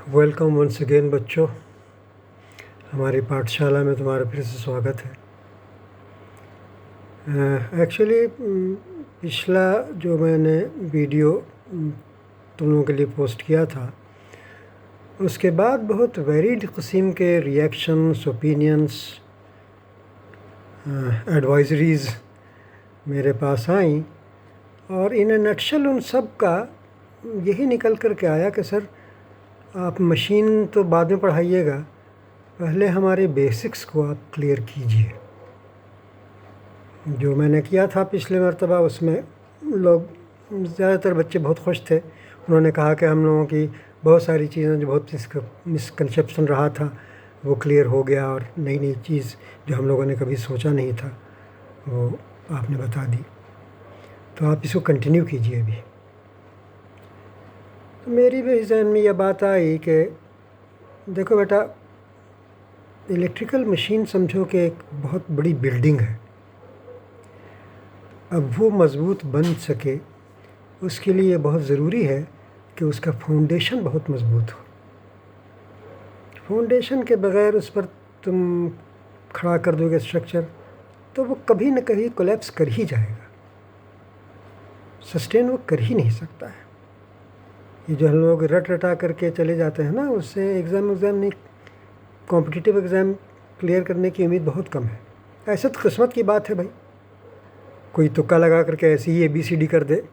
Welcome once again बच्चों, हमारी पाठशाला में तुम्हारा फिर से स्वागत है। एक्चुअली पिछला जो मैंने वीडियो तुम लोगों के लिए पोस्ट किया था, उसके बाद बहुत वेरीड किस्म के रिएक्शंस, ओपिनियंस, एडवाइजरीज़ मेरे पास आई और इन ए नटशल उन सब का यही निकल कर के आया कि सर आप मशीन तो बाद में पढ़ाइएगा, पहले हमारे बेसिक्स को आप क्लियर कीजिए। जो मैंने किया था पिछले मरतबा उसमें लोग, ज़्यादातर बच्चे बहुत खुश थे। उन्होंने कहा कि हम लोगों की बहुत सारी चीज़ें जो बहुत मिसकंसेप्शन रहा था वो क्लियर हो गया और नई नई चीज़ जो हम लोगों ने कभी सोचा नहीं था वो आपने बता दी। तो आप इसको कंटिन्यू कीजिए अभी। तो मेरी भी जहन में यह बात आई कि देखो बेटा, इलेक्ट्रिकल मशीन समझो कि एक बहुत बड़ी बिल्डिंग है। अब वो मज़बूत बन सके उसके लिए बहुत ज़रूरी है कि उसका फाउंडेशन बहुत मज़बूत हो। फाउंडेशन के बग़ैर उस पर तुम खड़ा कर दोगे स्ट्रक्चर तो वो कभी न कभी कोलैप्स कर ही जाएगा, सस्टेन वो कर ही नहीं सकता है। ये जो हम लोग रट रटा करके चले जाते हैं ना, उससे एग्ज़ाम नहीं, कॉम्पिटिटिव एग्ज़ाम क्लियर करने की उम्मीद बहुत कम है। ऐसे तो किस्मत की बात है भाई, कोई तुक्का लगा करके ऐसे ही ABCD कर दे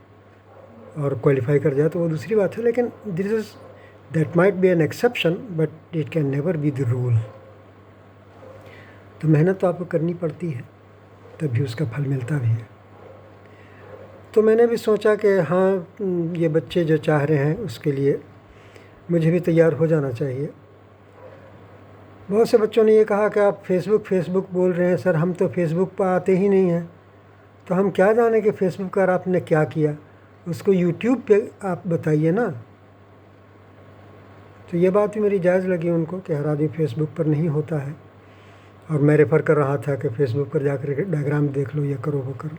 और क्वालिफाई कर जाए तो वो दूसरी बात है, लेकिन that might be an exception but it can never be the rule. तो मेहनत तो आपको करनी पड़ती है, तभी उसका फल मिलता भी है। तो मैंने भी सोचा कि हाँ, ये बच्चे जो चाह रहे हैं उसके लिए मुझे भी तैयार हो जाना चाहिए। बहुत से बच्चों ने ये कहा कि आप फेसबुक बोल रहे हैं सर, हम तो फेसबुक पर आते ही नहीं हैं, तो हम क्या जाने कि फेसबुक पर आपने क्या किया, उसको यूट्यूब पे आप बताइए ना। तो ये बात भी मेरी जायज़ लगी उनको कि हर आदमी फेसबुक पर नहीं होता है, और मैं रेफ़र कर रहा था कि फेसबुक पर जाकर के डायग्राम देख लो, ये करो वो करो।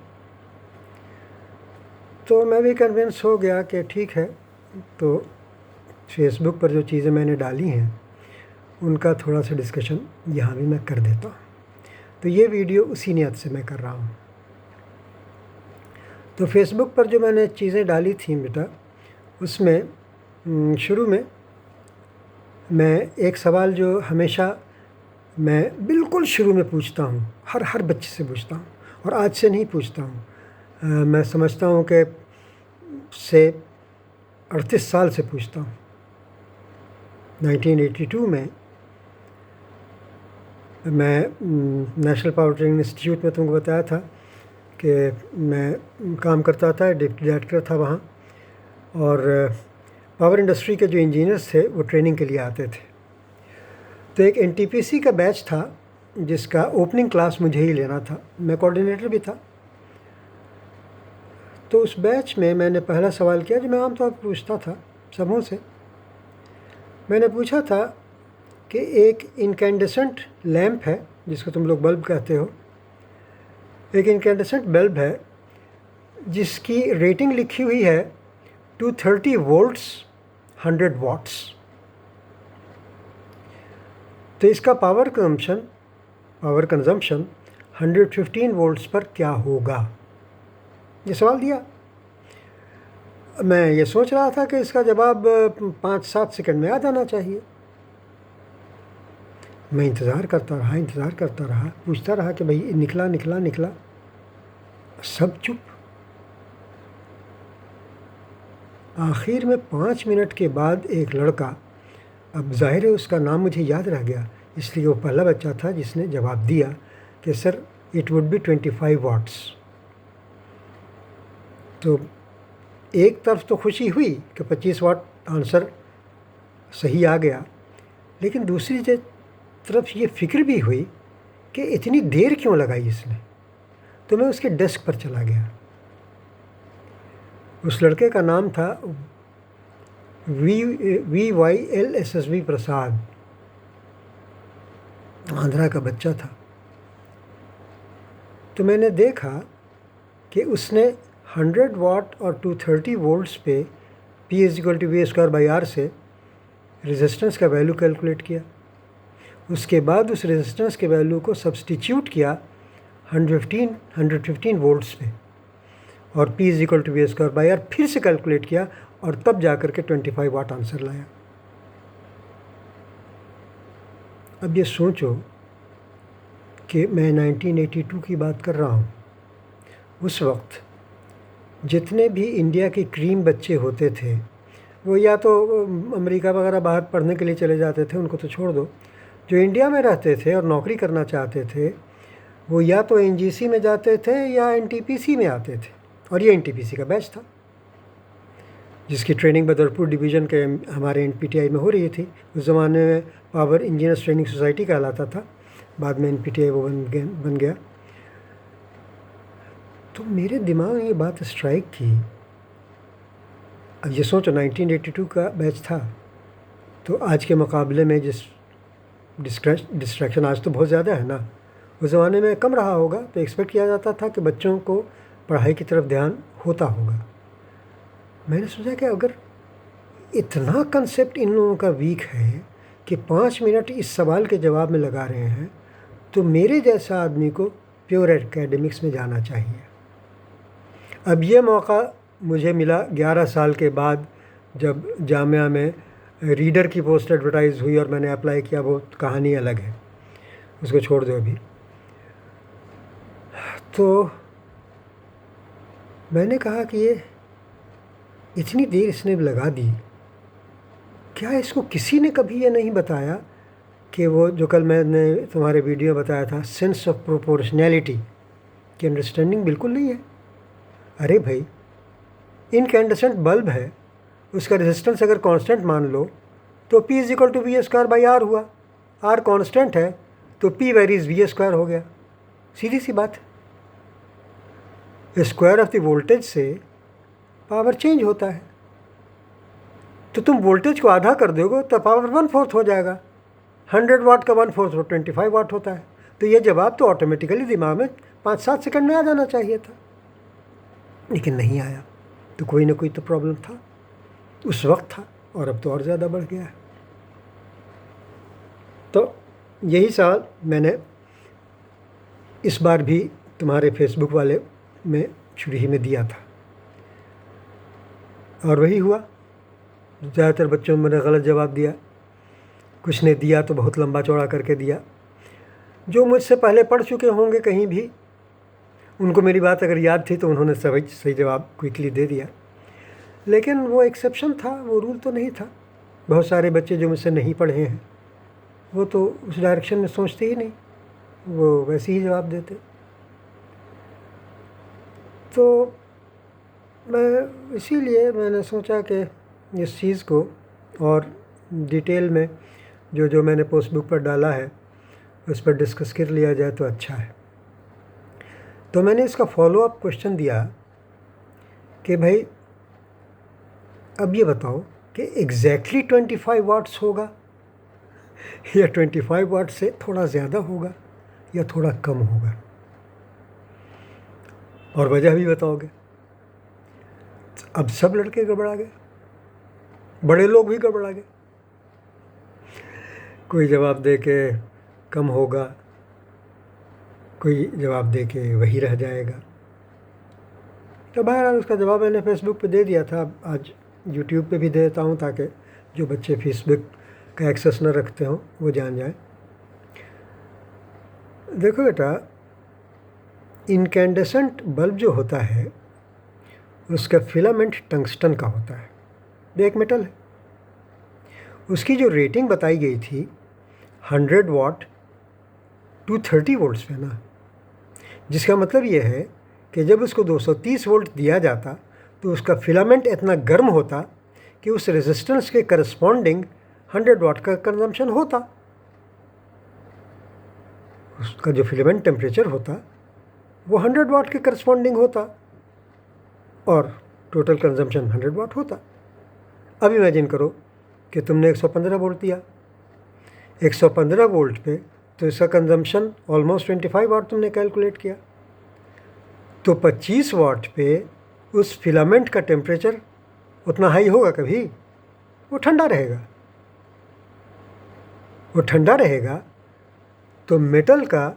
तो मैं भी कन्विंस हो गया कि ठीक है, तो फेसबुक पर जो चीज़ें मैंने डाली हैं उनका थोड़ा सा डिस्कशन यहाँ भी मैं कर देता हूँ। तो ये वीडियो उसी नियत से मैं कर रहा हूँ। तो फेसबुक पर जो मैंने चीज़ें डाली थी बेटा, उसमें शुरू में मैं एक सवाल जो हमेशा मैं बिल्कुल शुरू में पूछता हूँ, हर बच्चे से पूछता हूँ, और आज से नहीं पूछता हूँ, मैं समझता हूँ कि से 38 साल से पूछता हूँ। 1982 में मैं नेशनल पावर ट्रेनिंग इंस्टीट्यूट में तुमको बताया था कि मैं काम करता था, डिप्टी डायरेक्टर था वहाँ, और पावर इंडस्ट्री के जो इंजीनियर्स थे वो ट्रेनिंग के लिए आते थे। तो एक NTPC का बैच था जिसका ओपनिंग क्लास मुझे ही लेना था, मैं कोऑर्डिनेटर भी था। तो उस बैच में मैंने पहला सवाल किया जो मैं आमतौर पर पूछता था सबों से। मैंने पूछा था कि एक इनकैंडेसेंट लैंप है जिसको तुम लोग बल्ब कहते हो, एक इनकैंडेसेंट बल्ब है जिसकी रेटिंग लिखी हुई है 230 वोल्ट्स 100 वाट्स। तो इसका पावर कंजम्पशन 115 वोल्ट्स पर क्या होगा, ये सवाल दिया। मैं ये सोच रहा था कि इसका जवाब 5-7 सेकंड में आ जाना चाहिए। मैं इंतज़ार करता रहा, पूछता रहा कि भाई निकला। सब चुप। आखिर में 5 मिनट के बाद एक लड़का, अब जाहिर है उसका नाम मुझे याद रह गया इसलिए वो पहला बच्चा था जिसने जवाब दिया कि sir it would be 25 watts. तो एक तरफ तो खुशी हुई कि 25 वाट आंसर सही आ गया, लेकिन दूसरी तरफ ये फिक्र भी हुई कि इतनी देर क्यों लगाई इसने। तो मैं उसके डेस्क पर चला गया। उस लड़के का नाम था VYLSSV प्रसाद, आंध्रा का बच्चा था। तो मैंने देखा कि उसने 100 वाट और 230 वोल्ट्स पे P = V²/R से रेजिस्टेंस का वैल्यू कैलकुलेट किया, उसके बाद उस रेजिस्टेंस के वैल्यू को सब्सटीट्यूट किया 115 वोल्ट्स पे, और P is equal to V square by R फिर से कैलकुलेट किया, और तब जा कर के 25 वाट आंसर लाया। अब ये सोचो कि मैं 1982 की बात कर रहा हूँ। उस वक्त जितने भी इंडिया के क्रीम बच्चे होते थे वो या तो अमेरिका वगैरह बाहर पढ़ने के लिए चले जाते थे, उनको तो छोड़ दो। जो इंडिया में रहते थे और नौकरी करना चाहते थे वो या तो एनजीसी में जाते थे या एनटीपीसी में आते थे, और ये एनटीपीसी का बैच था जिसकी ट्रेनिंग बदरपुर डिवीज़न के हमारे एनपीटीआई में हो रही थी। उस ज़माने में पावर इंजीनियर्स ट्रेनिंग सोसाइटी कहलाता था, बाद में एनपीटीआई वो बन गया। तो मेरे दिमाग में ये बात स्ट्राइक की। अब ये सोचो 1982 का बैच था, तो आज के मुकाबले में जिस डिस्ट्रैक्शन आज तो बहुत ज़्यादा है ना, उस ज़माने में कम रहा होगा, तो एक्सपेक्ट किया जाता था कि बच्चों को पढ़ाई की तरफ ध्यान होता होगा। मैंने सोचा कि अगर इतना कंसेप्ट इन लोगों का वीक है कि 5 मिनट इस सवाल के जवाब में लगा रहे हैं, तो मेरे जैसा आदमी को प्योर एकेडमिक्स में जाना चाहिए। अब ये मौका मुझे मिला 11 साल के बाद, जब जामिया में रीडर की पोस्ट एडवर्टाइज़ हुई और मैंने अप्लाई किया। वो कहानी अलग है, उसको छोड़ दो अभी। तो मैंने कहा कि ये इतनी देर इसने लगा दी, क्या इसको किसी ने कभी ये नहीं बताया कि वो जो कल मैंने तुम्हारे वीडियो में बताया था, सेंस ऑफ प्रोपोर्शनैलिटी की अंडरस्टैंडिंग बिल्कुल नहीं है। अरे भाई, इनकैंडेसेंट बल्ब है, उसका रेजिस्टेंस अगर कांस्टेंट मान लो तो P is equal to V square by R हुआ। आर कांस्टेंट है तो P वेरीज वी स्क्वायर हो गया। सीधी सी बात है। स्क्वायर ऑफ द वोल्टेज से पावर चेंज होता है, तो तुम वोल्टेज को आधा कर दोगे तो पावर 1/4 हो जाएगा। 100 वाट का 1/4 25 वाट होता है। तो ये जवाब तो ऑटोमेटिकली दिमाग में 5-7 सेकंड में आ जाना चाहिए था, लेकिन नहीं आया। तो कोई ना कोई तो प्रॉब्लम था, उस वक्त था, और अब तो और ज़्यादा बढ़ गया है। तो यही सवाल मैंने इस बार भी तुम्हारे फेसबुक वाले में शुरू ही में दिया था, और वही हुआ। ज़्यादातर बच्चों ने मैंने गलत जवाब दिया, कुछ ने दिया तो बहुत लंबा चौड़ा करके दिया। जो मुझसे पहले पढ़ चुके होंगे कहीं भी, उनको मेरी बात अगर याद थी तो उन्होंने सही जवाब क्विकली दे दिया। लेकिन वो एक्सेप्शन था, वो रूल तो नहीं था। बहुत सारे बच्चे जो मुझसे नहीं पढ़े हैं वो तो उस डायरेक्शन में सोचते ही नहीं, वो वैसे ही जवाब देते। तो मैं इसीलिए मैंने सोचा कि इस चीज़ को और डिटेल में जो मैंने फेसबुक पर डाला है उस पर डिस्कस कर लिया जाए तो अच्छा है। तो मैंने इसका फॉलोअप क्वेश्चन दिया कि भाई अब ये बताओ कि एग्जैक्टली 25 वाट्स होगा या 25 वाट से थोड़ा ज़्यादा होगा या थोड़ा कम होगा, और वजह भी बताओगे। अब सब लड़के गड़बड़ा गए, बड़े लोग भी गड़बड़ा गए। कोई जवाब दे के कम होगा, कोई जवाब दे के वही रह जाएगा। तो बहरहाल उसका जवाब मैंने फेसबुक पे दे दिया था। आज यूट्यूब पे भी दे देता हूँ ताकि जो बच्चे फेसबुक का एक्सेस न रखते हों वो जान जाए। देखो बेटा, इनकैंडेसेंट बल्ब जो होता है उसका फिलामेंट टंगस्टन का होता है, ये एक मेटल है। उसकी जो रेटिंग बताई गई थी 100 वाट टू 30 वोल्ट्स पे ना, जिसका मतलब ये है कि जब उसको 230 वोल्ट दिया जाता तो उसका फिलामेंट इतना गर्म होता कि उस रेजिस्टेंस के करस्पॉन्डिंग 100 वाट का कंजम्पशन होता। उसका जो फिलामेंट टेम्परेचर होता वो 100 वाट के करस्पॉन्डिंग होता और टोटल कंजम्पशन 100 वाट होता। अब इमेजिन करो कि तुमने 115 वोल्ट दिया, 115 वोल्ट पे तो इसका कंजम्पशन ऑलमोस्ट 25 वाट तुमने कैलकुलेट किया, तो 25 वाट पे उस फिलामेंट का टेम्परेचर उतना हाई होगा कभी? वो ठंडा रहेगा। वो ठंडा रहेगा तो मेटल का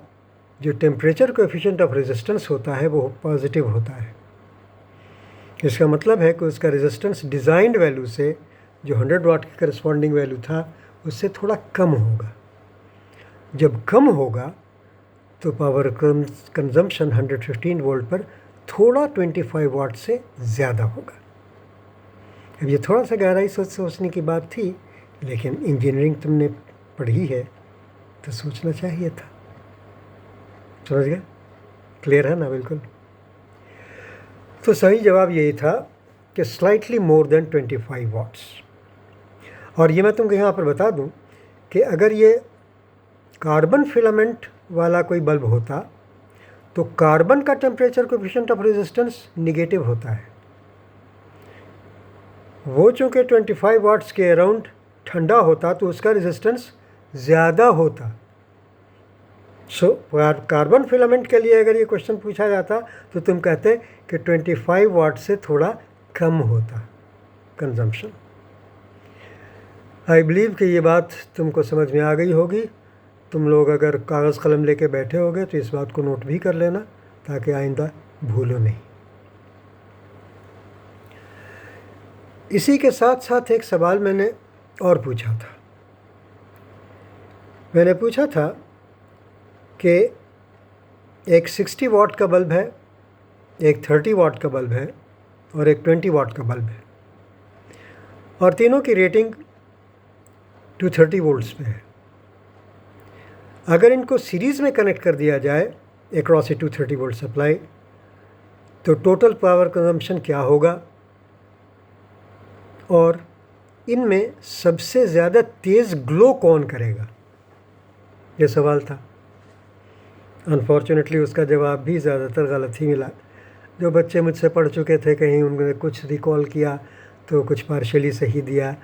जो टेम्परेचर कोएफिशिएंट ऑफ रेजिस्टेंस होता है वो पॉजिटिव होता है। इसका मतलब है कि उसका रेजिस्टेंस डिज़ाइंड वैल्यू से जो 100 वाट की करस्पॉन्डिंग वैल्यू था उससे थोड़ा कम होगा। जब कम होगा तो पावर कंजम्पशन 115 वोल्ट पर थोड़ा 25 वाट से ज़्यादा होगा। अब ये थोड़ा सा गहराई सोचने की बात थी, लेकिन इंजीनियरिंग तुमने पढ़ी है तो सोचना चाहिए था। समझ गए? क्लियर है ना? बिल्कुल। तो सही जवाब यही था कि स्लाइटली मोर देन 25 वाट्स। और ये मैं तुमको यहाँ पर बता दूँ कि अगर ये कार्बन फिलामेंट वाला कोई बल्ब होता तो कार्बन का temperature coefficient of resistance negative होता है। वो चूँकि 25 वाट्स के अराउंड ठंडा होता तो उसका रेजिस्टेंस ज़्यादा होता। कार्बन फिलामेंट के लिए अगर ये क्वेश्चन पूछा जाता तो तुम कहते कि 25 वाट से थोड़ा कम होता कंजम्पशन। आई बिलीव कि ये बात तुमको समझ में आ गई होगी। तुम लोग अगर कागज़ कलम लेके बैठे होगे तो इस बात को नोट भी कर लेना ताकि आइंदा भूलो नहीं। इसी के साथ साथ एक सवाल मैंने और पूछा था। मैंने पूछा था कि एक 60 वाट का बल्ब है, एक 30 वाट का बल्ब है और एक 20 वाट का बल्ब है और तीनों की रेटिंग 230 वोल्ट्स पे है। अगर इनको सीरीज़ में कनेक्ट कर दिया जाए अक्रॉस ए 230 वोल्ट सप्लाई तो टोटल पावर कंजम्पशन क्या होगा और इनमें सबसे ज़्यादा तेज़ ग्लो कौन करेगा, ये सवाल था। अनफॉर्चुनेटली उसका जवाब भी ज़्यादातर गलत ही मिला। जो बच्चे मुझसे पढ़ चुके थे कहीं उन्होंने कुछ रिकॉल किया तो कुछ पार्शली सही दिया,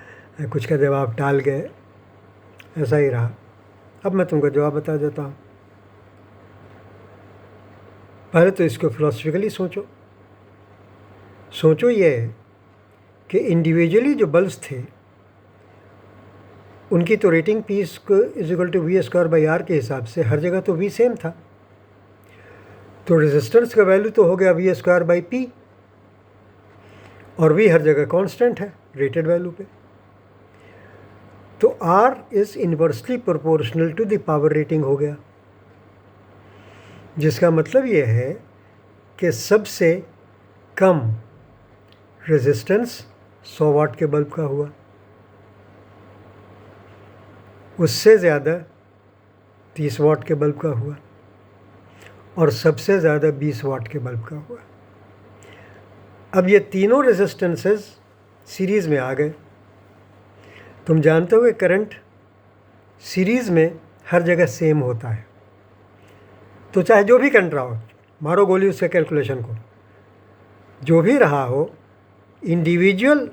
कुछ का जवाब टाल गए, ऐसा ही रहा। अब मैं तुमको जवाब बता देता हूँ। पहले तो इसको फिलोसफिकली सोचो ये कि इंडिविजुअली जो बल्ब्स थे उनकी तो रेटिंग P = V² के हिसाब से हर जगह तो V सेम था, तो रेजिस्टेंस का वैल्यू तो हो गया V²/P और V हर जगह कांस्टेंट है रेटेड वैल्यू पे। तो R is inversely proportional to the power rating हो गया, जिसका मतलब ये है कि सबसे कम रेजिस्टेंस 100 वाट के बल्ब का हुआ, उससे ज़्यादा 30 वाट के बल्ब का हुआ और सबसे ज़्यादा 20 वाट के बल्ब का हुआ। अब ये तीनों रेजिस्टेंसेस सीरीज़ में आ गए। तुम जानते हो कि करंट सीरीज़ में हर जगह सेम होता है, तो चाहे जो भी करंट रहा हो, मारो गोली उसके कैलकुलेशन को, जो भी रहा हो, इंडिविजुअल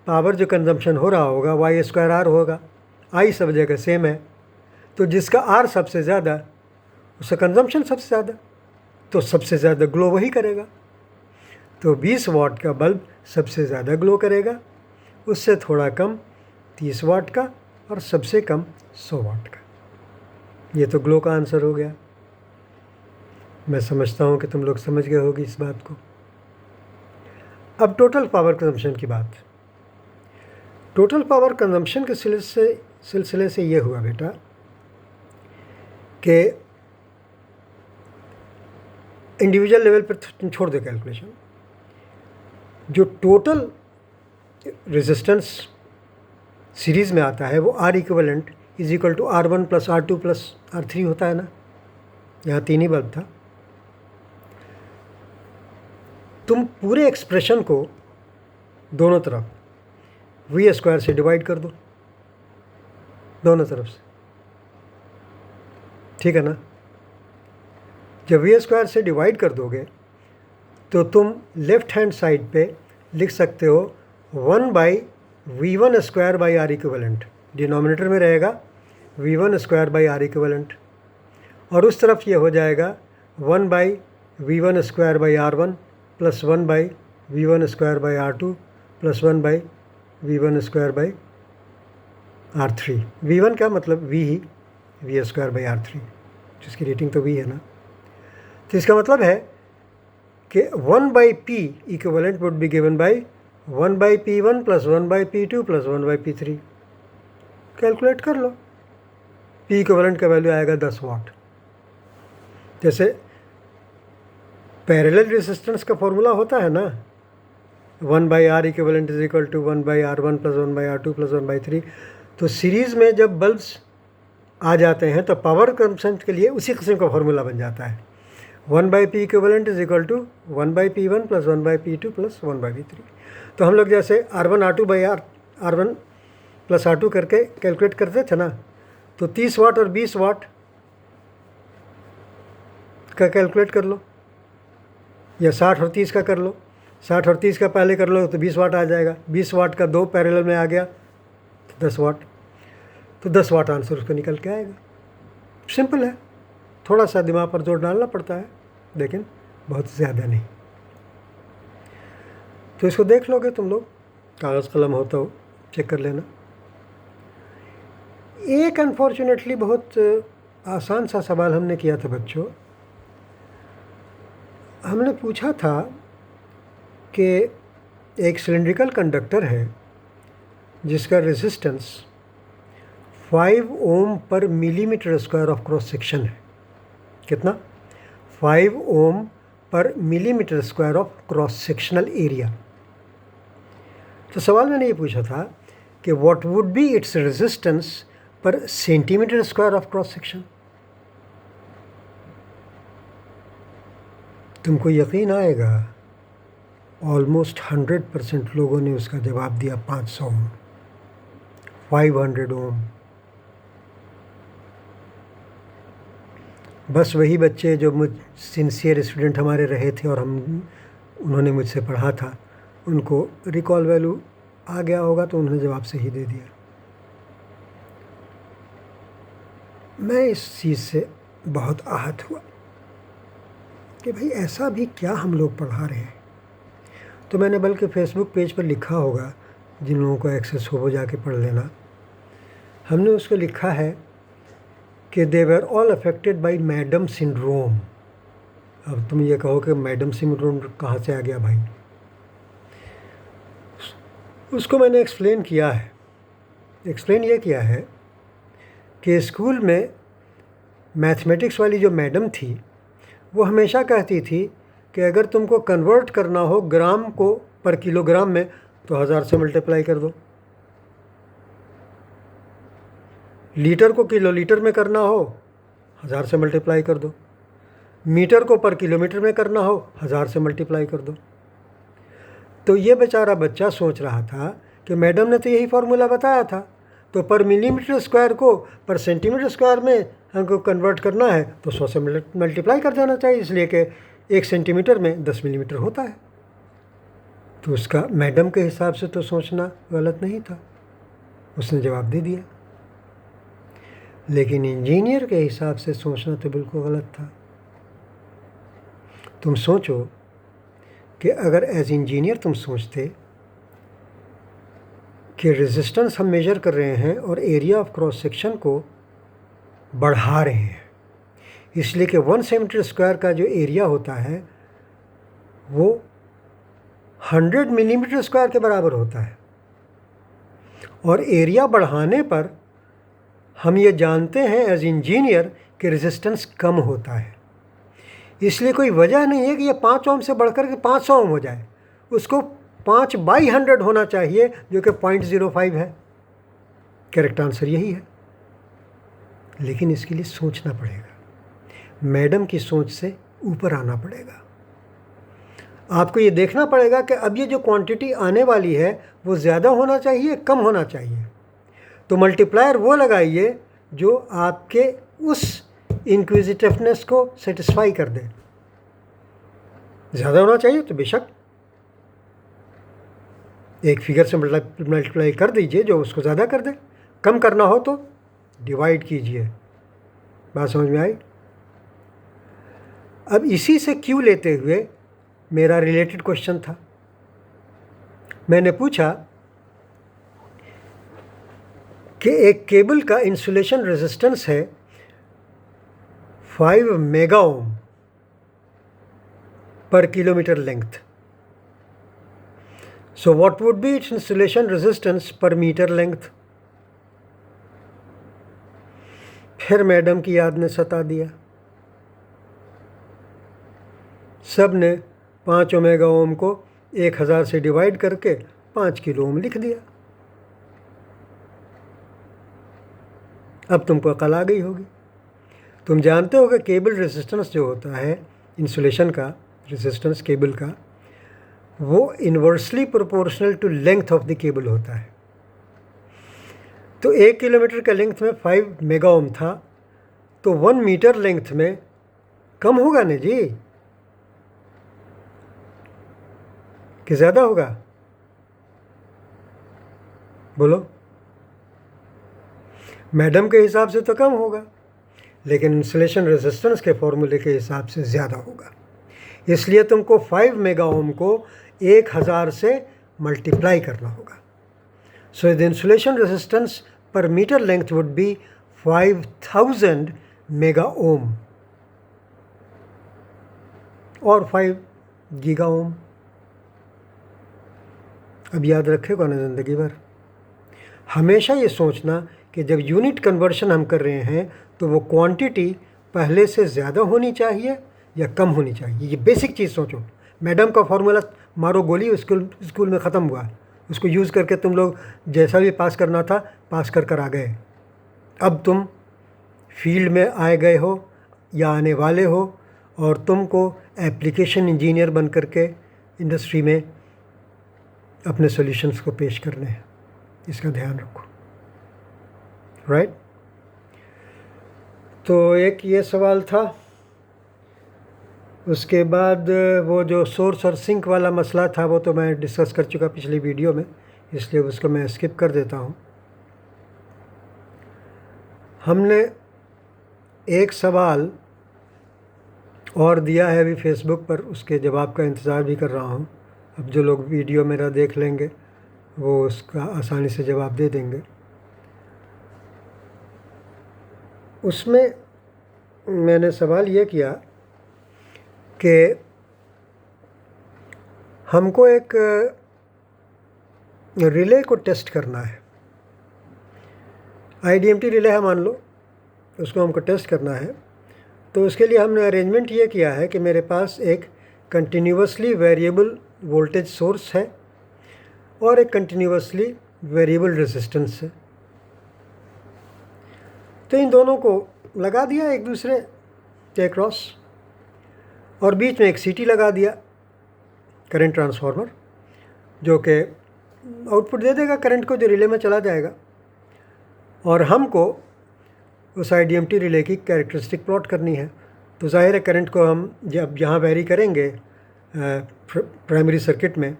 पावर जो कंजम्पशन हो रहा होगा Y² होगा। I सब जगह सेम है, तो जिसका R सबसे ज़्यादा उसका कंजम्पशन सबसे ज़्यादा, तो सबसे ज़्यादा ग्लो वही करेगा। तो 20 वाट का बल्ब सबसे ज़्यादा ग्लो करेगा, उससे थोड़ा कम 30 वाट का और सबसे कम 100 वाट का। ये तो ग्लो का आंसर हो गया। मैं समझता हूँ कि तुम लोग समझ गए होगी इस बात को। अब टोटल पावर कंजम्पशन की बात। टोटल पावर कंजम्पशन के सिलसिले से ये हुआ बेटा कि इंडिविजुअल लेवल पर छोड़ दो कैलकुलेशन, जो टोटल रेजिस्टेंस सीरीज़ में आता है वो R = R1 + R2 + R3 होता है ना। यहाँ 3 ही बल्ब था। तुम पूरे एक्सप्रेशन को दोनों तरफ V² से डिवाइड कर दो, दोनों तरफ से, ठीक है ना। जब V² से डिवाइड कर दोगे तो तुम लेफ़्ट हैंड साइड पे लिख सकते हो 1/V1² डिनोमिनेटर में रहेगा V1² और उस तरफ ये हो जाएगा 1/V1² + 1/V1² + 1/V1²। R3। V1 क्या मतलब V ही, V²/R3, जिसकी रेटिंग तो V है ना। तो इसका मतलब है कि 1/P equivalent would be given by 1/P1 + 1/P2 + 1/P3। Calculate कर लो, P इक्विवेलेंट का वैल्यू आएगा 10 वाट। जैसे पैरेलल रेजिस्टेंस का फॉर्मूला होता है ना, 1/R equivalent is equal to 1/R1 + 1/R2 + 1/3। तो सीरीज़ में जब बल्ब्स आ जाते हैं तो पावर कंजम्पशन के लिए उसी किस्म का फॉर्मूला बन जाता है, 1/P equivalent is equal to 1/P1 + 1/P2 + 1/P3। तो हम लोग जैसे R1 R1 + R2 करके कैलकुलेट करते थे ना, तो 30 वाट और 20 वाट का कैलकुलेट कर लो, या 60 और 30 का कर लो। 60 और 30 का पहले कर लो तो 20 वाट आ जाएगा, 20 वाट का 2 पैरेलल में आ गया तो 10 वाट। तो 10 वाट आंसर उसका निकल के आएगा। सिंपल है, थोड़ा सा दिमाग पर जोर डालना पड़ता है, लेकिन बहुत ज़्यादा नहीं। तो इसको देख लोगे तुम लोग, कागज़ कलम हो तो चेक कर लेना। एक अनफॉर्चुनेटली बहुत आसान सा सवाल हमने किया था बच्चों। हमने पूछा था कि एक सिलिंड्रिकल कंडक्टर है जिसका resistance 5 ohm per millimetre square of cross section है। कितना? 5 ohm per millimetre square of cross sectional area. तो सवाल मैंने ये पूछा था कि what would be its resistance per centimetre square of cross section. तुमको यकीन आएगा, ऑलमोस्ट 100% लोगों ने उसका जवाब दिया 500 ओम, 500 ओम। बस वही बच्चे जो सिंसियर स्टूडेंट हमारे रहे थे और उन्होंने मुझसे पढ़ा था, उनको रिकॉल वैल्यू आ गया होगा तो उन्होंने जवाब सही दे दिया। मैं इस चीज़ से बहुत आहत हुआ कि भाई ऐसा भी क्या हम लोग पढ़ा रहे हैं। तो मैंने बल्कि फेसबुक पेज पर लिखा होगा, जिन लोगों को एक्सेस हो वो जाके पढ़ लेना। हमने उसको लिखा है कि they were all affected by madam syndrome. अब तुम ये कहो कि मैडम सिंड्रोम कहाँ से आ गया भाई। उसको मैंने एक्सप्लेन किया है। एक्सप्लेन ये किया है कि स्कूल में मैथमेटिक्स वाली जो मैडम थी वो हमेशा कहती थी कि अगर तुमको कन्वर्ट करना हो ग्राम को पर किलोग्राम में तो 1000 से मल्टीप्लाई कर दो, लीटर को किलोलीटर में करना हो 1000 से मल्टीप्लाई कर दो, मीटर को पर किलोमीटर में करना हो 1000 से मल्टीप्लाई कर दो। तो ये बेचारा बच्चा सोच रहा था कि मैडम ने तो यही फार्मूला बताया था, तो पर मिलीमीटर स्क्वायर को पर सेंटीमीटर स्क्वायर में हमको कन्वर्ट करना है तो 100 से मल्टीप्लाई कर देना चाहिए, इसलिए कि 1 सेंटीमीटर में 10 मिलीमीटर होता है। तो उसका मैडम के हिसाब से तो सोचना गलत नहीं था, उसने जवाब दे दिया। लेकिन इंजीनियर के हिसाब से सोचना तो बिल्कुल गलत था। तुम सोचो कि अगर एज इंजीनियर तुम सोचते कि रेजिस्टेंस हम मेजर कर रहे हैं और एरिया ऑफ क्रॉस सेक्शन को बढ़ा रहे हैं, इसलिए कि 1 सेंटीमीटर स्क्वायर का जो एरिया होता है वो 100 मिलीमीटर स्क्वायर के बराबर होता है, और एरिया बढ़ाने पर हम ये जानते हैं एज इंजीनियर कि रेजिस्टेंस कम होता है। इसलिए कोई वजह नहीं है कि ये 5 ओम से बढ़कर के 500 ओम हो जाए, उसको 5/100 होना चाहिए, जो कि 0.05 है। करेक्ट आंसर यही है। लेकिन इसके लिए सोचना पड़ेगा, मैडम की सोच से ऊपर आना पड़ेगा। आपको ये देखना पड़ेगा कि अब ये जो क्वांटिटी आने वाली है वो ज़्यादा होना चाहिए, कम होना चाहिए। तो मल्टीप्लायर वो लगाइए जो आपके उस इंक्विजिटिवनेस को सेटिस्फाई कर दे। ज़्यादा होना चाहिए तो बेशक एक फिगर से मल्टीप्लाई कर दीजिए जो उसको ज़्यादा कर दे, कम करना हो तो डिवाइड कीजिए। बात समझ में आई? अब इसी से क्यों लेते हुए मेरा रिलेटेड क्वेश्चन था। मैंने पूछा कि एक केबल का इंसुलेशन रेजिस्टेंस है 5 मेगा ओम पर kilometre length. So what would be its insulation resistance per meter length? फिर मैडम की याद ने सता दिया. सब ने 5 ओमेगा ओम को 1000 से डिवाइड करके 5 किलो ओम लिख दिया. अब तुमको अकल आ गई होगी. तुम जानते हो कि केबल रेजिस्टेंस जो होता है, इंसुलेशन का रेजिस्टेंस केबल का, वो inversely proportional to length of the cable होता है. तो 1 किलोमीटर का लेंथ में 5 मेगा ओम था, तो 1 मीटर लेंथ में कम होगा ना जी, कि ज़्यादा होगा? बोलो. मैडम के हिसाब से तो कम होगा, लेकिन इंसुलेशन रेजिस्टेंस के फॉर्मूले के हिसाब से ज़्यादा होगा. इसलिए तुमको 5 मेगा ओम को 1000 से मल्टीप्लाई करना होगा. So the insulation resistance per metre length would be 5000 mega ohm और 5 गीगा ओम. अब याद रखेगा ना ज़िंदगी भर. हमेशा ये सोचना कि जब यूनिट कन्वर्शन हम कर रहे हैं तो वो क्वांटिटी पहले से ज़्यादा होनी चाहिए या कम होनी चाहिए. ये बेसिक चीज़ सोचो. मैडम का फॉर्मूला मारो गोली स्कूल में ख़त्म हुआ. उसको यूज़ करके तुम लोग जैसा भी पास करना था पास कर आ गए. अब तुम फील्ड में आए गए हो या आने वाले हो, और तुमको एप्लीकेशन इंजीनियर बन करके इंडस्ट्री में अपने सॉल्यूशंस को पेश करने हैं. इसका ध्यान रखो. राइट. तो एक ये सवाल था. उसके बाद वो जो सोर्स और सिंक वाला मसला था वो तो मैं डिस्कस कर चुका पिछली वीडियो में, इसलिए उसको मैं स्किप कर देता हूँ. हमने एक सवाल और दिया है अभी फेसबुक पर, उसके जवाब का इंतज़ार भी कर रहा हूँ. अब जो लोग वीडियो मेरा देख लेंगे वो उसका आसानी से जवाब दे देंगे. उसमें मैंने सवाल ये किया कि हमको एक रिले को टेस्ट करना है. IDMT रिले है मान लो, उसको हमको टेस्ट करना है. तो उसके लिए हमने अरेंजमेंट ये किया है कि मेरे पास एक कंटिन्यूसली वेरिएबल वोल्टेज सोर्स है और एक कंटिन्यूसली वेरिएबल रेजिस्टेंस है. तो इन दोनों को लगा दिया एक दूसरे के क्रॉस, और बीच में एक CT लगा दिया, करंट ट्रांसफार्मर, जो कि आउटपुट दे देगा करंट को, जो रिले में चला जाएगा. और हमको उस IDMT रिले की कैरेक्टरिस्टिक प्लॉट करनी है. तो जाहिर है करंट को हम जब यहाँ वेरी करेंगे प्राइमरी सर्किट में,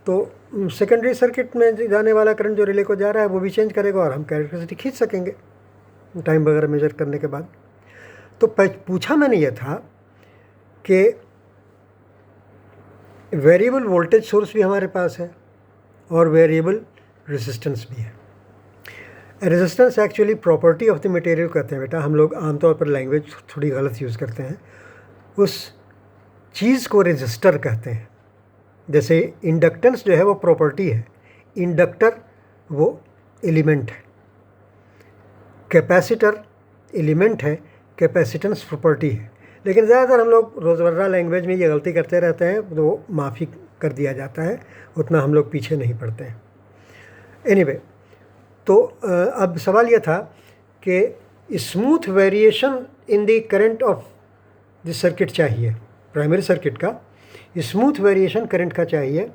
तो सेकेंडरी सर्किट में जाने वाला करंट जो रिले को जा रहा है वो भी चेंज करेगा, और हम कैरेक्टरिस्टिक खींच सकेंगे टाइम वगैरह मेजर करने के बाद. तो पूछा मैंने ये था कि वेरिएबल वोल्टेज सोर्स भी हमारे पास है और वेरिएबल रेजिस्टेंस भी है. Resistance actually property of the material कहते हैं बेटा. हम लोग आमतौर पर लैंग्वेज थोड़ी गलत यूज़ करते हैं. उस चीज़ को रेजिस्टर कहते हैं. जैसे इंडक्टेंस जो है वो प्रॉपर्टी है, इंडक्टर वो एलिमेंट है, कैपेसिटर एलिमेंट है, कैपेसिटेंस प्रॉपर्टी है. लेकिन ज़्यादातर हम लोग रोज़मर्रा लैंग्वेज में ये गलती करते रहते हैं, तो माफ़ी कर दिया जाता है, उतना हम लोग पीछे नहीं पड़ते हैं. एनीवे, तो अब सवाल ये था कि smooth variation in the current of the circuit चाहिए, प्राइमरी सर्किट का स्मूथ वेरिएशन करंट का चाहिए.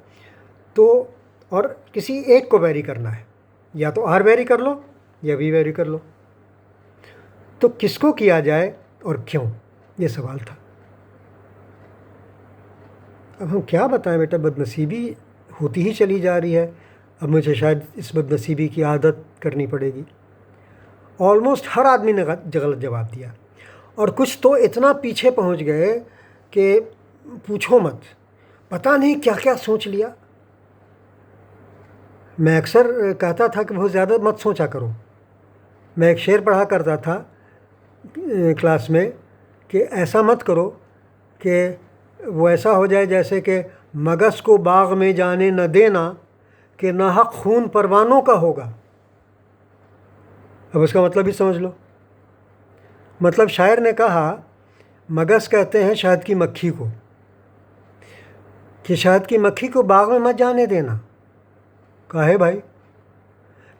तो और किसी एक को वेरी करना है, या तो R वेरी कर लो या V वेरी कर लो. तो किसको किया जाए और क्यों, ये सवाल था. अब हम क्या बताएं बेटा, बदनसीबी होती ही चली जा रही है. अब मुझे शायद इस बदनसीबी की आदत करनी पड़ेगी. ऑलमोस्ट हर आदमी ने गलत जवाब दिया, और कुछ तो इतना पीछे पहुंच गए कि पूछो मत. पता नहीं क्या क्या सोच लिया. मैं अक्सर कहता था कि बहुत ज़्यादा मत सोचा करो, मैं एक शेर पढ़ा करता था क्लास में कि ऐसा मत करो कि वो ऐसा हो जाए जैसे कि मगस को बाग में जाने न देना कि नाहक खून परवानों का होगा। अब उसका मतलब भी समझ लो। मतलब शायर ने कहा, मगस कहते हैं शहद की मक्खी को, कि शहद की मक्खी को बाग में मत जाने देना। काहे भाई?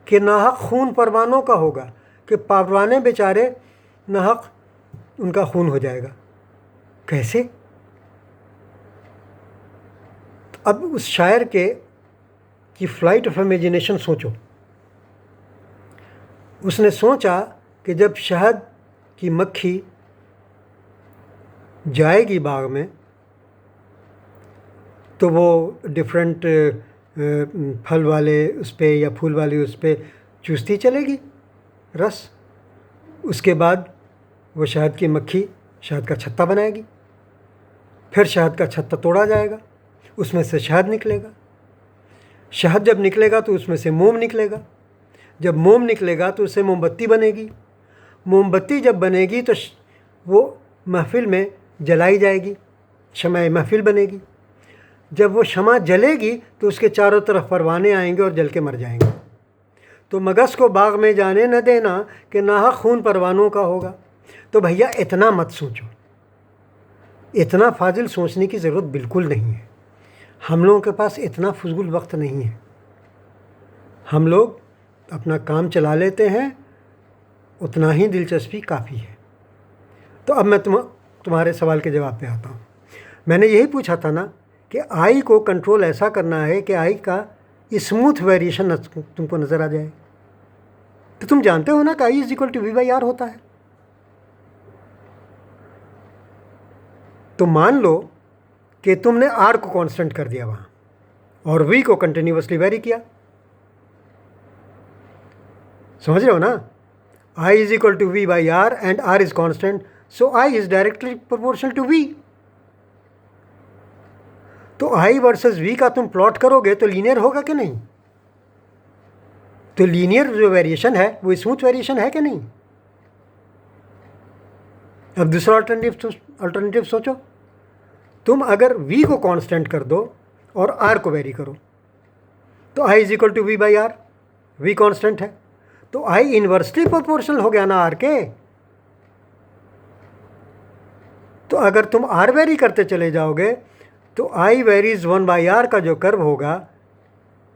कि नाहक खून परवानों का होगा, कि परवाने बेचारे नाहक उनका खून हो जाएगा। कैसे? अब उस शायर के की फ्लाइट ऑफ इमेजिनेशन सोचो। उसने सोचा कि जब शहद की मक्खी जाएगी बाग में तो वो डिफरेंट फल वाले उस पर या फूल वाले उस पर चूसती चलेगी रस। उसके बाद वो शहद की मक्खी शहद का छत्ता बनाएगी, फिर शहद का छत्ता तोड़ा जाएगा, उसमें से शहद निकलेगा। शहद जब निकलेगा तो उसमें से मोम निकलेगा, जब मोम निकलेगा तो उससे मोमबत्ती बनेगी, मोमबत्ती जब बनेगी तो वो महफिल में जलाई जाएगी, शम्माए महफिल बनेगी। जब वो शम्मा जलेगी तो उसके चारों तरफ परवाने आएंगे और जल के मर जाएंगे। तो मगस को बाग में जाने न देना कि नाहक खून परवानों का होगा। तो भैया इतना मत सोचो, इतना फाजिल सोचने की ज़रूरत बिल्कुल नहीं है। हम लोगों के पास इतना फजूल वक्त नहीं है। हम लोग अपना काम चला लेते हैं, उतना ही दिलचस्पी काफ़ी है। तो अब मैं तुम्हारे सवाल के जवाब पे आता हूँ। मैंने यही पूछा था ना कि आई को कंट्रोल ऐसा करना है कि आई का स्मूथ वेरिएशन तुमको नज़र आ जाए। तो तुम जानते हो ना कि आई = V/R होता है। तो मान लो कि तुमने R को कांस्टेंट कर दिया वहाँ और V को कंटिन्यूसली वेरी किया। समझ रहे हो ना? I = V/R and R is constant, so I is directly proportional to V। तो I वर्सेस V का तुम प्लॉट करोगे तो लीनियर होगा कि नहीं? तो लीनियर जो वेरिएशन है वो स्मूथ वेरिएशन है कि नहीं? अब दूसरा अल्टरनेटिव सोचो। तुम अगर V को कांस्टेंट कर दो और R को वेरी करो तो I = V/R, V कांस्टेंट है तो I इन्वर्सली प्रोपोर्शनल हो गया ना R के। तो अगर तुम R वेरी करते चले जाओगे तो I वेरीज 1/R का जो कर्व होगा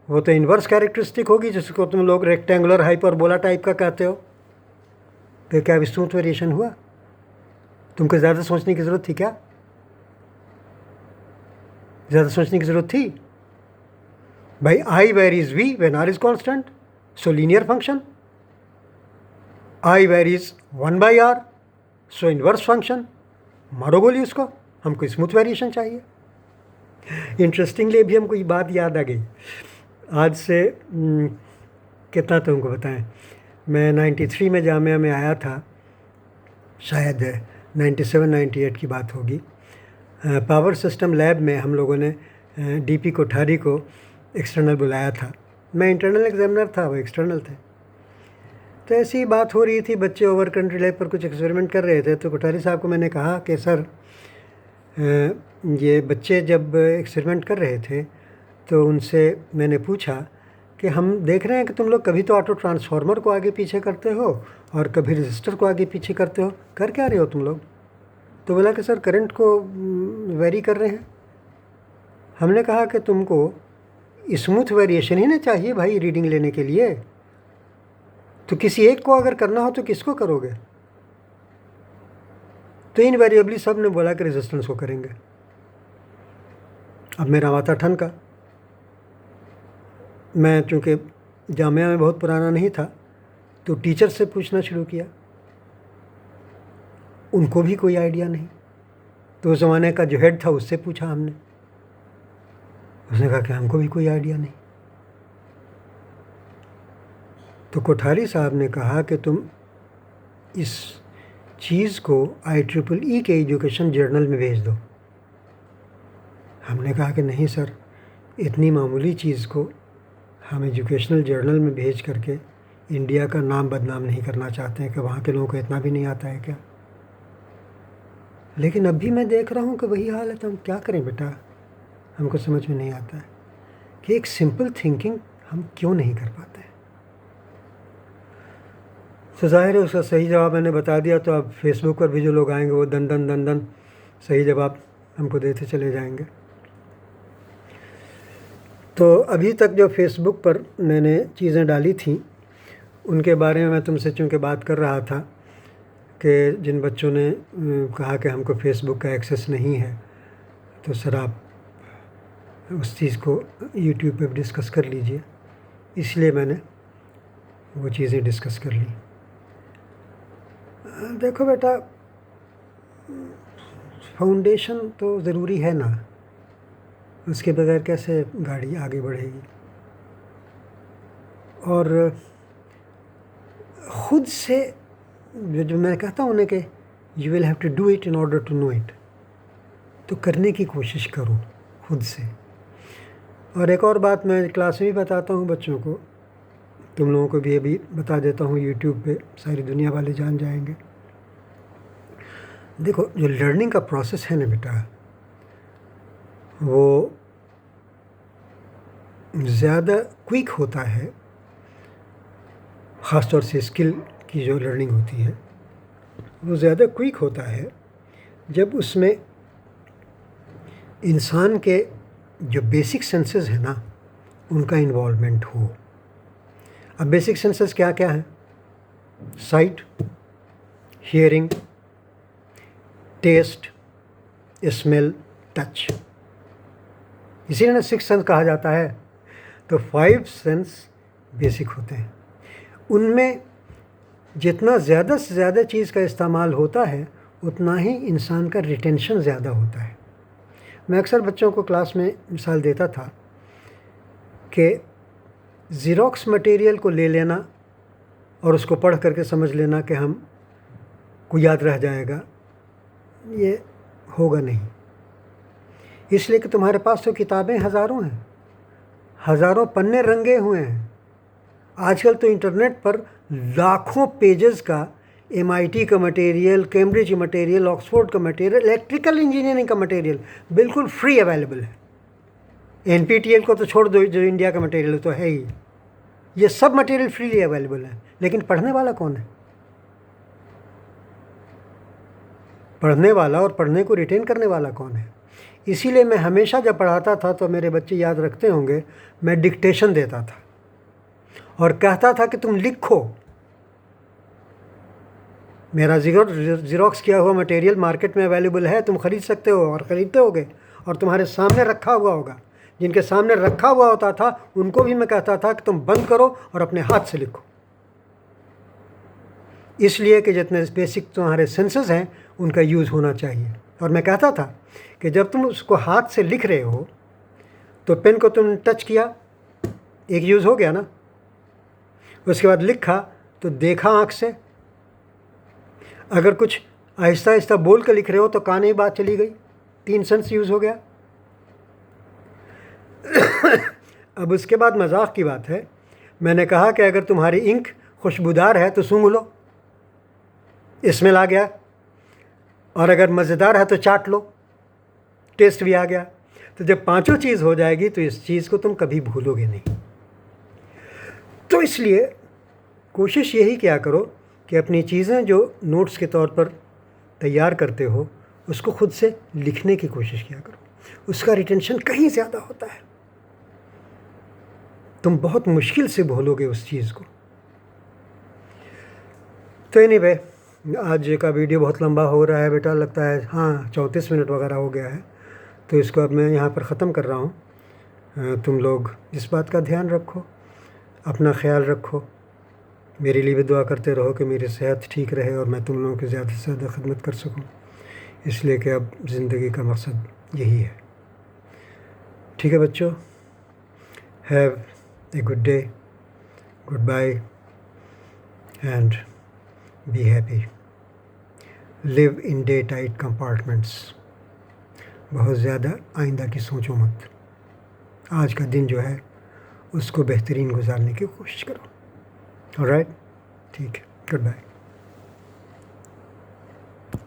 वो तो इन्वर्स कैरेक्टरिस्टिक होगी, जिसको तुम लोग रेक्टेंगुलर हाइपरबोला टाइप का कहते हो। तो क्या स्मूथ वेरिएशन हुआ? तुमको ज़्यादा सोचने की ज़रूरत थी क्या? ज़्यादा सोचने की ज़रूरत थी? भाई I varies V when R is constant, so linear function. I varies 1/R, so inverse function. मारो गोली उसको, हमको स्मूथ वेरिएशन चाहिए। इंटरेस्टिंगली अभी हमको ये बात याद आ गई। आज से कितना तुमको बताएं, मैं 93 में जामिया में आया था, शायद 97-98 की बात होगी। पावर सिस्टम लैब में हम लोगों ने DP कोठारी को एक्सटर्नल बुलाया था। मैं इंटरनल एग्जामिनर था, वो एक्सटर्नल थे। तो ऐसी ही बात हो रही थी, बच्चे ओवर कंट्री लैब पर कुछ एक्सपेरिमेंट कर रहे थे। तो कोठारी साहब को मैंने कहा कि सर ये बच्चे जब एक्सपेरिमेंट कर रहे थे तो उनसे मैंने पूछा कि हम देख रहे हैं कि तुम लोग कभी तो ऑटो ट्रांसफार्मर को आगे पीछे करते हो और कभी रजिस्टर को आगे पीछे करते हो, कर क्या रहे हो तुम लोग? तो बोला कि सर करंट को वेरी कर रहे हैं। हमने कहा कि तुमको स्मूथ वेरिएशन ही ना चाहिए भाई रीडिंग लेने के लिए, तो किसी एक को अगर करना हो तो किसको करोगे? तो इनवेरिएबली सब ने बोला कि रेजिस्टेंस को करेंगे। अब मेरा माथा ठनका। मैं चूँकि जामिया में बहुत पुराना नहीं था तो टीचर से पूछना शुरू किया, उनको भी कोई आइडिया नहीं। तो उस ज़माने का जो हेड था उससे पूछा हमने, उसने कहा कि हमको भी कोई आइडिया नहीं। तो कोठारी साहब ने कहा कि तुम इस चीज़ को IEEE के एजुकेशन जर्नल में भेज दो। हमने कहा कि नहीं सर, इतनी मामूली चीज़ को हम एजुकेशनल जर्नल में भेज करके इंडिया का नाम बदनाम नहीं करना चाहते हैं कि वहाँ के लोगों को इतना भी नहीं आता है क्या। लेकिन अब भी मैं देख रहा हूँ कि वही हाल है, तो हम क्या करें बेटा। हमको समझ में नहीं आता है कि एक सिंपल थिंकिंग हम क्यों नहीं कर पाते हैं। तो ज़ाहिर है उसका सही जवाब मैंने बता दिया, तो अब फेसबुक पर भी जो लोग आएंगे वो दन दन दन दन सही जवाब हमको देते चले जाएंगे। तो अभी तक जो फेसबुक पर मैंने चीज़ें डाली थी उनके बारे में मैं तुमसे चूँकि बात कर रहा था कि जिन बच्चों ने कहा कि हमको फेसबुक का एक्सेस नहीं है, तो सर आप उस चीज़ को यूट्यूब पे डिस्कस कर लीजिए, इसलिए मैंने वो चीज़ें डिस्कस कर ली। देखो बेटा, फाउंडेशन तो ज़रूरी है ना, उसके बगैर कैसे गाड़ी आगे बढ़ेगी। और ख़ुद से जो मैं कहता हूँ ना कि you will have to do it in order to know it, तो करने की कोशिश करो खुद से। और एक और बात मैं क्लास में भी बताता हूँ बच्चों को, तुम लोगों को भी अभी बता देता हूँ, यूट्यूब पे सारी दुनिया वाले जान जाएंगे। देखो, जो लर्निंग का प्रोसेस है ना बेटा, वो ज़्यादा क्विक होता है, ख़ास तौर से स्किल की जो लर्निंग होती है वो ज़्यादा क्विक होता है जब उसमें इंसान के जो बेसिक सेंसेस है ना उनका इन्वॉल्वमेंट हो। अब बेसिक सेंसेस क्या क्या हैं? Sight, hearing, taste, smell, touch, इसीलिए ना सिक्स सेंस कहा जाता है। तो 5 सेंस बेसिक होते हैं, उनमें जितना ज़्यादा से ज़्यादा चीज़ का इस्तेमाल होता है उतना ही इंसान का रिटेंशन ज़्यादा होता है। मैं अक्सर बच्चों को क्लास में मिसाल देता था कि ज़ीरोक्स मटेरियल को ले लेना और उसको पढ़ करके समझ लेना कि हम को याद रह जाएगा, ये होगा नहीं। इसलिए कि तुम्हारे पास तो किताबें हज़ारों हैं, हज़ारों पन्ने रंगे हुए हैं। आजकल तो इंटरनेट पर लाखों पेजेस का MIT का मटेरियल, कैम्ब्रिज का मटेरियल, ऑक्सफोर्ड का मटेरियल, इलेक्ट्रिकल इंजीनियरिंग का मटेरियल बिल्कुल फ्री अवेलेबल है। NPTEL को तो छोड़ दो, जो इंडिया का मटेरियल तो है ही, ये सब मटेरियल फ्रीली अवेलेबल है। लेकिन पढ़ने वाला कौन है? पढ़ने वाला और पढ़ने को रिटेन करने वाला कौन है? इसीलिए मैं हमेशा जब पढ़ाता था, तो मेरे बच्चे याद रखते होंगे, मैं डिक्टेशन देता था और कहता था कि तुम लिखो। मेरा ज़ीरोक्स किया हुआ मटेरियल मार्केट में अवेलेबल है, तुम ख़रीद सकते हो और ख़रीदते होगे, और तुम्हारे सामने रखा हुआ होगा। जिनके सामने रखा हुआ होता था उनको भी मैं कहता था कि तुम बंद करो और अपने हाथ से लिखो, इसलिए कि जितने बेसिक तुम्हारे सेंसेस हैं उनका यूज़ होना चाहिए। और मैं कहता था कि जब तुम उसको हाथ से लिख रहे हो तो पेन को तुम टच किया, एक यूज़ हो गया ना। उसके बाद लिखा तो देखा आँख से। अगर कुछ आहिस्ता आहिस्ता बोल कर लिख रहे हो तो कान ही बात चली गई, 3 सेंस यूज़ हो गया। अब उसके बाद मजाक की बात है, मैंने कहा कि अगर तुम्हारी इंक खुशबूदार है तो सूंघ लो, स्मेल आ गया, और अगर मज़ेदार है तो चाट लो, टेस्ट भी आ गया। तो जब पांचों चीज़ हो जाएगी तो इस चीज़ को तुम कभी भूलोगे नहीं। तो इसलिए कोशिश यही किया करो कि अपनी चीज़ें जो नोट्स के तौर पर तैयार करते हो उसको खुद से लिखने की कोशिश किया करो, उसका रिटेंशन कहीं ज़्यादा होता है। तुम बहुत मुश्किल से भूलोगे उस चीज़ को। तो एनीवे, आज का वीडियो बहुत लंबा हो रहा है बेटा, लगता है हाँ 34 मिनट वगैरह हो गया है, तो इसको अब मैं यहाँ पर ख़त्म कर रहा हूँ। तुम लोग इस बात का ध्यान रखो, अपना ख्याल रखो, मेरे लिए भी दुआ करते रहो कि मेरी सेहत ठीक रहे और मैं तुम लोगों की ज़्यादा से ज़्यादा खिदमत कर सकूँ, इसलिए कि अब ज़िंदगी का मकसद यही है। ठीक है बच्चों, have a good day, goodbye and be happy. Live in day tight compartments. बहुत ज़्यादा आइंदा की सोचो मत। आज का दिन जो है उसको बेहतरीन गुजारने की कोशिश करो। ऑलराइट, ठीक है, गुड बाय।